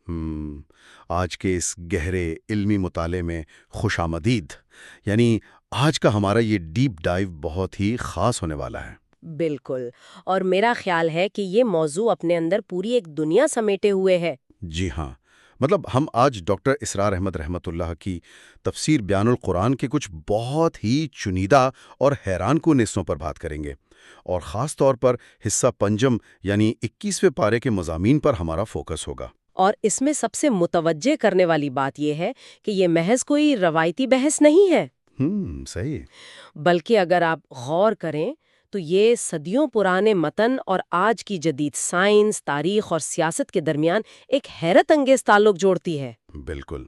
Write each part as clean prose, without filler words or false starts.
ہم، آج کے اس گہرے علمی مطالعے میں خوش آمدید، یعنی آج کا ہمارا یہ ڈیپ ڈائیو بہت ہی خاص ہونے والا ہے۔ بالکل، اور میرا خیال ہے کہ یہ موضوع اپنے اندر پوری ایک دنیا سمیٹے ہوئے ہے۔ جی ہاں، مطلب ہم آج ڈاکٹر اسرار احمد رحمۃ اللہ کی تفسیر بیان القرآن کے کچھ بہت ہی چنیدہ اور حیران کن حصوں پر بات کریں گے، اور خاص طور پر حصہ پنجم یعنی 21ویں پارے کے مضامین پر ہمارا فوکس ہوگا۔ اور اس میں سب سے متوجہ کرنے والی بات یہ ہے کہ یہ محض کوئی روایتی بحث نہیں ہے، صحیح۔ بلکہ اگر آپ غور کریں تو یہ صدیوں پرانے متن اور آج کی جدید سائنس، تاریخ اور سیاست کے درمیان ایک حیرت انگیز تعلق جوڑتی ہے۔ بالکل،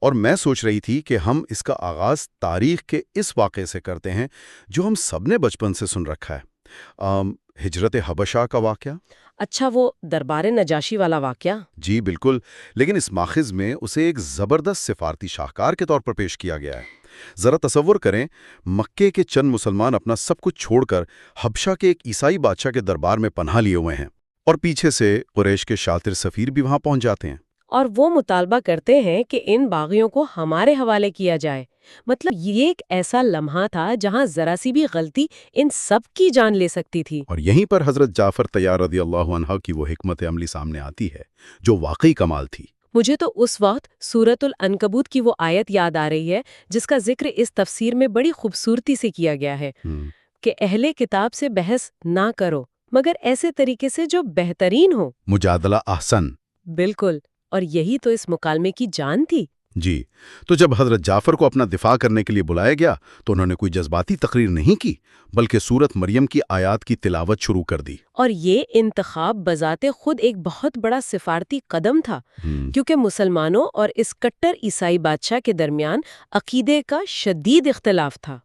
اور میں سوچ رہی تھی کہ ہم اس کا آغاز تاریخ کے اس واقعے سے کرتے ہیں جو ہم سب نے بچپن سے سن رکھا ہے، ہجرت حبشہ کا واقعہ۔ اچھا، وہ دربار نجاشی والا واقعہ؟ جی بالکل، لیکن اس ماخذ میں اسے ایک زبردست سفارتی شاہکار کے طور پر پیش کیا گیا ہے۔ ذرا تصور کریں، مکے کے چند مسلمان اپنا سب کچھ چھوڑ کر حبشہ کے ایک عیسائی بادشاہ کے دربار میں پناہ لیے ہوئے ہیں، اور پیچھے سے قریش کے شاطر سفیر بھی وہاں پہنچ جاتے ہیں۔ اور وہ مطالبہ کرتے ہیں کہ ان باغیوں کو ہمارے حوالے کیا جائے۔ مطلب یہ ایک ایسا لمحہ تھا جہاں ذرا سی بھی غلطی ان سب کی جان لے سکتی تھی۔ اور یہیں پر حضرت جعفر طیار رضی اللہ عنہ کی وہ حکمت عملی سامنے آتی ہے جو واقعی کمال تھی۔ مجھے تو اس وقت سورۃ العنکبوت کی وہ آیت یاد آ رہی ہے جس کا ذکر اس تفسیر میں بڑی خوبصورتی سے کیا گیا ہے کہ اہل کتاب سے بحث نہ کرو مگر ایسے طریقے سے جو بہترین ہو۔ مجادلہ احسن۔ بالکل، اور یہی تو اس مکالمے کی جان تھی۔ جی، تو جب حضرت جعفر کو اپنا دفاع کرنے کے لیے بلایا گیا تو انہوں نے کوئی جذباتی تقریر نہیں کی، بلکہ سورت مریم کی آیات کی تلاوت شروع کر دی۔ اور یہ انتخاب بذات خود ایک بہت بڑا سفارتی قدم تھا، کیونکہ مسلمانوں اور اس کٹر عیسائی بادشاہ کے درمیان عقیدے کا شدید اختلاف تھا۔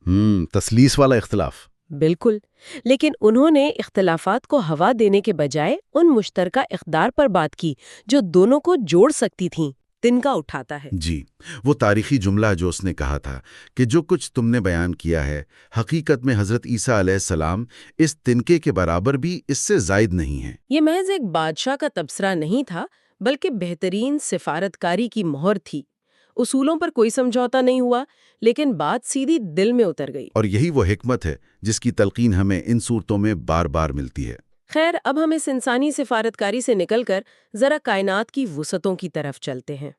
تسلیس والا اختلاف۔ بالکل، لیکن انہوں نے اختلافات کو ہوا دینے کے بجائے ان مشترکہ اقدار پر بات کی جو دونوں کو جوڑ سکتی تھیں۔ تنکا اٹھاتا ہے۔ جی، وہ تاریخی جملہ جو اس نے کہا تھا کہ جو کچھ تم نے بیان کیا ہے حقیقت میں حضرت عیسیٰ علیہ السلام اس تنکے کے برابر بھی اس سے زائد نہیں ہے۔ یہ محض ایک بادشاہ کا تبصرہ نہیں تھا بلکہ بہترین سفارتکاری کی مہر تھی۔ اصولوں پر کوئی سمجھوتا نہیں ہوا لیکن بات سیدھی دل میں اتر گئی۔ اور یہی وہ حکمت ہے جس کی تلقین ہمیں ان صورتوں میں بار بار ملتی ہے۔ خیر، اب ہم اس انسانی سفارتکاری سے نکل کر ذرا کائنات کی وسعتوں کی طرف چلتے ہیں۔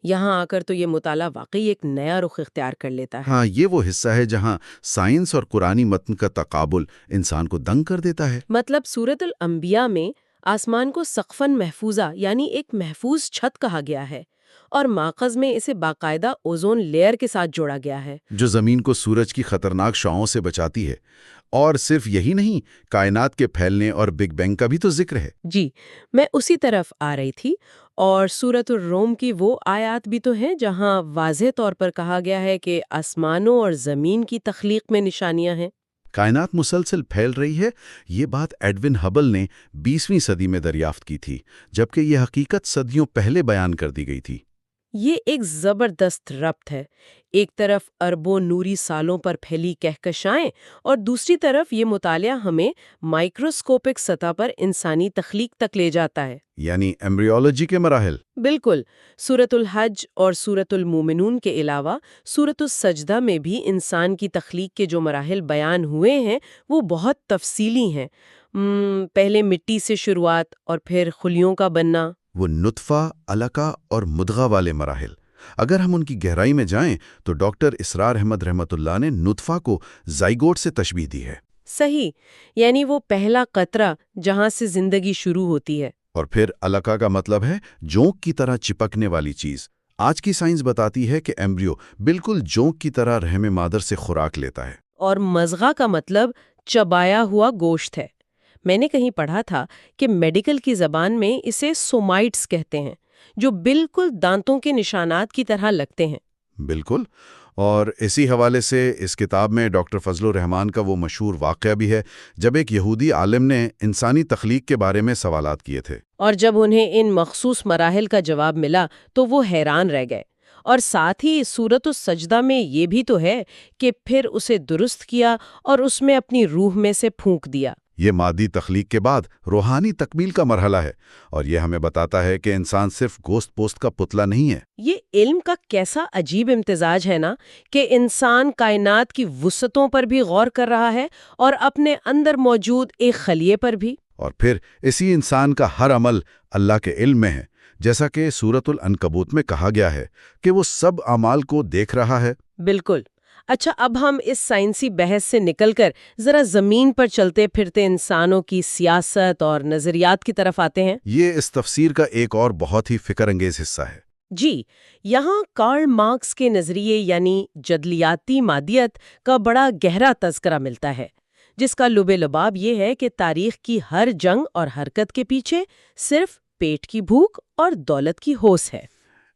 یہاں آ کر تو یہ مطالعہ واقعی ایک نیا رخ اختیار کر لیتا ہے۔ ہاں، یہ وہ حصہ ہے جہاں سائنس اور قرآنی متن کا تقابل انسان کو دنگ کر دیتا ہے۔ مطلب سورۃ الانبیاء میں آسمان کو سقفن محفوظہ یعنی ایک محفوظ چھت کہا گیا ہے، اور ماخذ میں اسے باقاعدہ اوزون لیئر کے ساتھ جوڑا گیا ہے جو زمین کو سورج کی خطرناک شعاعوں سے بچاتی ہے۔ اور صرف یہی نہیں، کائنات کے پھیلنے اور بگ بینگ کا بھی تو ذکر ہے۔ جی، میں اسی طرف آ رہی تھی، اور سورۃ الروم کی وہ آیات بھی تو ہیں جہاں واضح طور پر کہا گیا ہے کہ آسمانوں اور زمین کی تخلیق میں نشانیاں ہیں۔ کائنات مسلسل پھیل رہی ہے، یہ بات ایڈون ہبل نے 20ویں صدی میں دریافت کی تھی، جبکہ یہ حقیقت صدیوں پہلے بیان کر دی گئی تھی۔ یہ ایک زبردست ربط ہے، ایک طرف اربوں نوری سالوں پر پھیلی کہکشائیں اور دوسری طرف یہ مطالعہ ہمیں مائکروسکوپک سطح پر انسانی تخلیق تک لے جاتا ہے، یعنی ایمبریولوجی کے مراحل۔ بالکل۔ سورۃ الحج اور سورۃ المومنون کے علاوہ سورۃ السجدہ میں بھی انسان کی تخلیق کے جو مراحل بیان ہوئے ہیں وہ بہت تفصیلی ہیں۔ پہلے مٹی سے شروعات اور پھر خلیوں کا بننا، وہ نطفہ، علقہ اور مدغہ والے مراحل۔ اگر ہم ان کی گہرائی میں جائیں تو ڈاکٹر اسرار احمد رحمۃ اللہ نے نطفہ کو زائگوٹ سے تشبیہ دی ہے۔ صحیح، یعنی وہ پہلا قطرہ جہاں سے زندگی شروع ہوتی ہے۔ اور پھر علقہ کا مطلب ہے جونک کی طرح چپکنے والی چیز۔ آج کی سائنس بتاتی ہے کہ ایمبریو بالکل جونک کی طرح رحم مادر سے خوراک لیتا ہے۔ اور مضغہ کا مطلب چبایا ہوا گوشت ہے۔ میں نے کہیں پڑھا تھا کہ میڈیکل کی زبان میں اسے سومائٹس کہتے ہیں، جو بالکل دانتوں کے نشانات کی طرح لگتے ہیں۔ بالکل، اور اسی حوالے سے اس کتاب میں ڈاکٹر فضل الرحمان کا وہ مشہور واقعہ بھی ہے جب ایک یہودی عالم نے انسانی تخلیق کے بارے میں سوالات کیے تھے۔ اور جب انہیں ان مخصوص مراحل کا جواب ملا تو وہ حیران رہ گئے۔ اور ساتھ ہی سورۃ السجدہ میں یہ بھی تو ہے کہ پھر اسے درست کیا اور اس میں اپنی روح میں سے پھونک دیا۔ یہ مادی تخلیق کے بعد روحانی تکمیل کا مرحلہ ہے، اور یہ ہمیں بتاتا ہے کہ انسان صرف گوشت پوست کا پتلا نہیں ہے۔ یہ علم کا کیسا عجیب امتزاج ہے نا، کہ انسان کائنات کی وسعتوں پر بھی غور کر رہا ہے اور اپنے اندر موجود ایک خلیے پر بھی۔ اور پھر اسی انسان کا ہر عمل اللہ کے علم میں ہے، جیسا کہ سورۃ العنکبوت میں کہا گیا ہے کہ وہ سب اعمال کو دیکھ رہا ہے۔ بالکل۔ اچھا، اب ہم اس سائنسی بحث سے نکل کر ذرا زمین پر چلتے پھرتے انسانوں کی سیاست اور نظریات کی طرف آتے ہیں۔ یہ اس تفسیر کا ایک اور بہت ہی فکر انگیز حصہ ہے۔ جی، یہاں کارل مارکس کے نظریے یعنی جدلیاتی مادیت کا بڑا گہرا تذکرہ ملتا ہے، جس کا لب لباب یہ ہے کہ تاریخ کی ہر جنگ اور حرکت کے پیچھے صرف پیٹ کی بھوک اور دولت کی ہوس ہے۔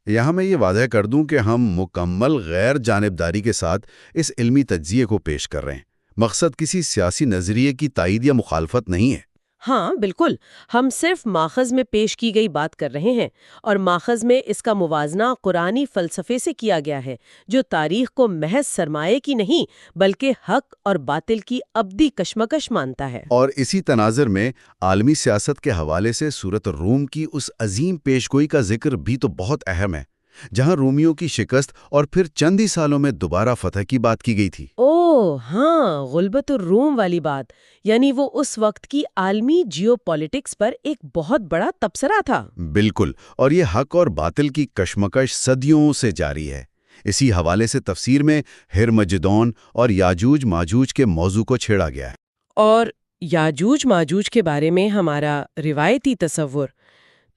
یہاں میں یہ واضح کر دوں کہ ہم مکمل غیر جانبداری کے ساتھ اس علمی تجزیے کو پیش کر رہے ہیں۔ مقصد کسی سیاسی نظریے کی تائید یا مخالفت نہیں ہے۔ ہاں بالکل، ہم صرف ماخذ میں پیش کی گئی بات کر رہے ہیں، اور ماخذ میں اس کا موازنہ قرآنی فلسفے سے کیا گیا ہے، جو تاریخ کو محض سرمایے کی نہیں بلکہ حق اور باطل کی ابدی کشمکش مانتا ہے۔ اور اسی تناظر میں عالمی سیاست کے حوالے سے سورۃ الروم کی اس عظیم پیشگوئی کا ذکر بھی تو بہت اہم ہے، جہاں رومیوں کی شکست اور پھر چند ہی سالوں میں دوبارہ فتح کی بات کی گئی تھی۔ اوہ ہاں، غلبت الروم والی بات، یعنی وہ اس وقت کی عالمی جیو پالیٹکس پر ایک بہت بڑا تبصرہ تھا۔ بالکل، اور یہ حق اور باطل کی کشمکش صدیوں سے جاری ہے۔ اسی حوالے سے تفسیر میں ہرمجدون اور یاجوج ماجوج کے موضوع کو چھیڑا گیا ہے۔ اور یاجوج ماجوج کے بارے میں ہمارا روایتی تصور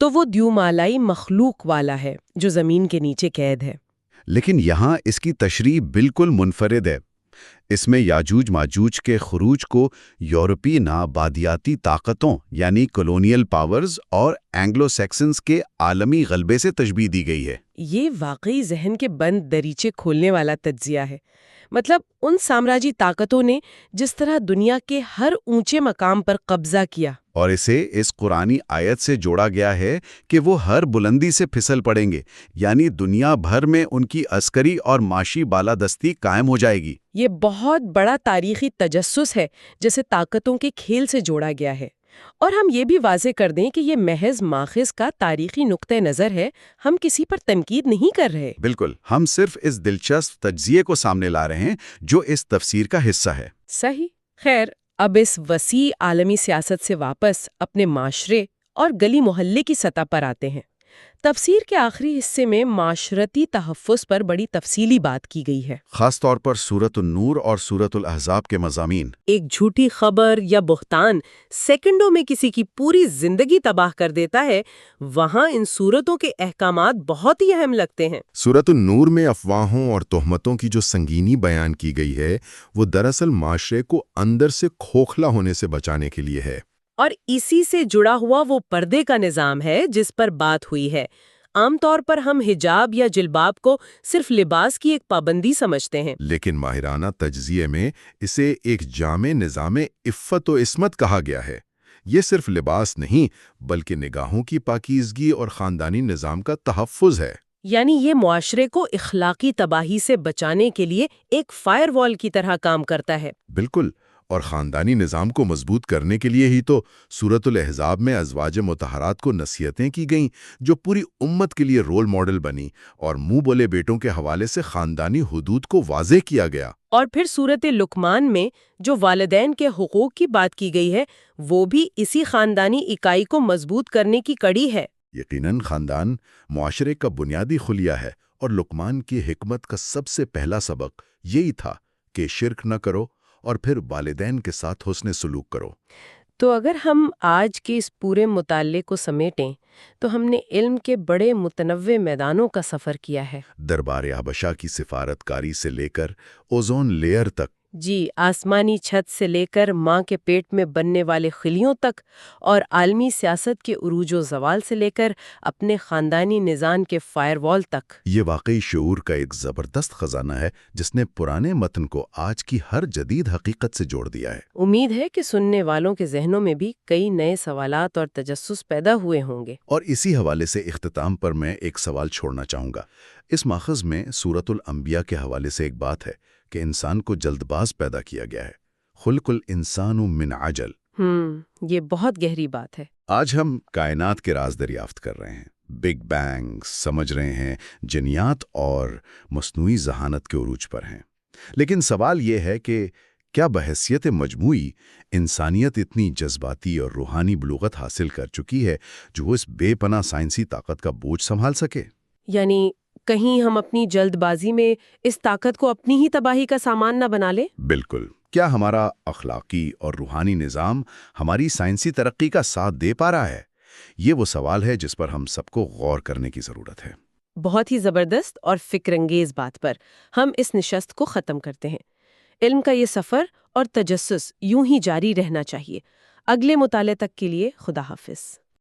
تو وہ دیومالائی مخلوق والا ہے جو زمین کے نیچے قید ہے۔ لیکن یہاں اس کی تشریح بالکل منفرد ہے۔ اس میں یاجوج ماجوج کے خروج کو یورپی نابادیاتی طاقتوں یعنی کولونیل پاورز اور اینگلو سیکسنز کے عالمی غلبے سے تشبیہ دی گئی ہے۔ یہ واقعی ذہن کے بند دریچے کھولنے والا تجزیہ ہے۔ مطلب ان سامراجی طاقتوں نے جس طرح دنیا کے ہر اونچے مقام پر قبضہ کیا، اور اسے اس قرآنی آیت سے جوڑا گیا ہے کہ وہ ہر بلندی سے پھسل پڑیں گے، یعنی دنیا بھر میں ان کی عسکری اور معاشی بالادستی قائم ہو جائے گی۔ یہ بہت بڑا تاریخی تجسس ہے جسے طاقتوں کے کھیل سے جوڑا گیا ہے۔ اور ہم یہ بھی واضح کر دیں کہ یہ محض ماخذ کا تاریخی نقطہ نظر ہے، ہم کسی پر تنقید نہیں کر رہے۔ بالکل، ہم صرف اس دلچسپ تجزیے کو سامنے لا رہے ہیں جو اس تفسیر کا حصہ ہے۔ صحیح۔ خیر، اب اس وسیع عالمی سیاست سے واپس اپنے معاشرے اور گلی محلے کی سطح پر آتے ہیں۔ تفسیر کے آخری حصے میں معاشرتی تحفظ پر بڑی تفصیلی بات کی گئی ہے، خاص طور پر سورۃ النور اور سورۃ الاحزاب کے مضامین۔ ایک جھوٹی خبر یا بہتان سیکنڈوں میں کسی کی پوری زندگی تباہ کر دیتا ہے، وہاں ان صورتوں کے احکامات بہت ہی اہم لگتے ہیں۔ سورۃ النور میں افواہوں اور تہمتوں کی جو سنگینی بیان کی گئی ہے، وہ دراصل معاشرے کو اندر سے کھوکھلا ہونے سے بچانے کے لیے ہے۔ اور اسی سے جڑا ہوا وہ پردے کا نظام ہے جس پر بات ہوئی ہے۔ عام طور پر ہم حجاب یا جلباب کو صرف لباس کی ایک پابندی سمجھتے ہیں، لیکن ماہرانہ تجزیے میں اسے ایک جامع نظام عفت و عصمت کہا گیا ہے۔ یہ صرف لباس نہیں بلکہ نگاہوں کی پاکیزگی اور خاندانی نظام کا تحفظ ہے۔ یعنی یہ معاشرے کو اخلاقی تباہی سے بچانے کے لیے ایک فائر وال کی طرح کام کرتا ہے۔ بالکل، اور خاندانی نظام کو مضبوط کرنے کے لیے ہی تو سورۃ الاحزاب میں ازواج مطہرات کو نصیحتیں کی گئیں، جو پوری امت کے لیے رول ماڈل بنی، اور منہ بولے بیٹوں کے حوالے سے خاندانی حدود کو واضح کیا گیا۔ اور پھر سورۃ لقمان میں جو والدین کے حقوق کی بات کی گئی ہے، وہ بھی اسی خاندانی اکائی کو مضبوط کرنے کی کڑی ہے۔ یقیناً خاندان معاشرے کا بنیادی خلیہ ہے، اور لقمان کی حکمت کا سب سے پہلا سبق یہی تھا کہ شرک نہ کرو اور پھر والدین کے ساتھ حسن سلوک کرو۔ تو اگر ہم آج کے اس پورے مطالعے کو سمیٹیں تو ہم نے علم کے بڑے متنوع میدانوں کا سفر کیا ہے۔ دربار حبشہ کی سفارت کاری سے لے کر اوزون لیئر تک، جی، آسمانی چھت سے لے کر ماں کے پیٹ میں بننے والے خلیوں تک، اور عالمی سیاست کے عروج و زوال سے لے کر اپنے خاندانی نظام کے فائر وال تک۔ یہ واقعی شعور کا ایک زبردست خزانہ ہے جس نے پرانے متن کو آج کی ہر جدید حقیقت سے جوڑ دیا ہے۔ امید ہے کہ سننے والوں کے ذہنوں میں بھی کئی نئے سوالات اور تجسس پیدا ہوئے ہوں گے۔ اور اسی حوالے سے اختتام پر میں ایک سوال چھوڑنا چاہوں گا۔ اس ماخذ میں سورۃ الانبیاء کے حوالے سے ایک بات ہے کہ انسان کو جلد باز پیدا کیا گیا ہے۔ خلق الانسان من عجل، یہ بہت گہری بات ہے۔ آج ہم کائنات کے راز دریافت کر رہے ہیں، بگ بینگ سمجھ رہے ہیں، جنیات اور مصنوعی ذہانت کے عروج پر ہیں۔ لیکن سوال یہ ہے کہ کیا بحیثیت مجموعی انسانیت اتنی جذباتی اور روحانی بلوغت حاصل کر چکی ہے جو وہ اس بے پناہ سائنسی طاقت کا بوجھ سنبھال سکے؟ یعنی کہیں ہم اپنی جلد بازی میں اس طاقت کو اپنی ہی تباہی کا سامان نہ بنا لیں؟ بالکل۔ کیا ہمارا اخلاقی اور روحانی نظام ہماری سائنسی ترقی کا ساتھ دے پا رہا ہے؟ یہ وہ سوال ہے جس پر ہم سب کو غور کرنے کی ضرورت ہے۔ بہت ہی زبردست اور فکر انگیز بات پر ہم اس نشست کو ختم کرتے ہیں۔ علم کا یہ سفر اور تجسس یوں ہی جاری رہنا چاہیے۔ اگلے مطالعے تک کے لیے خدا حافظ۔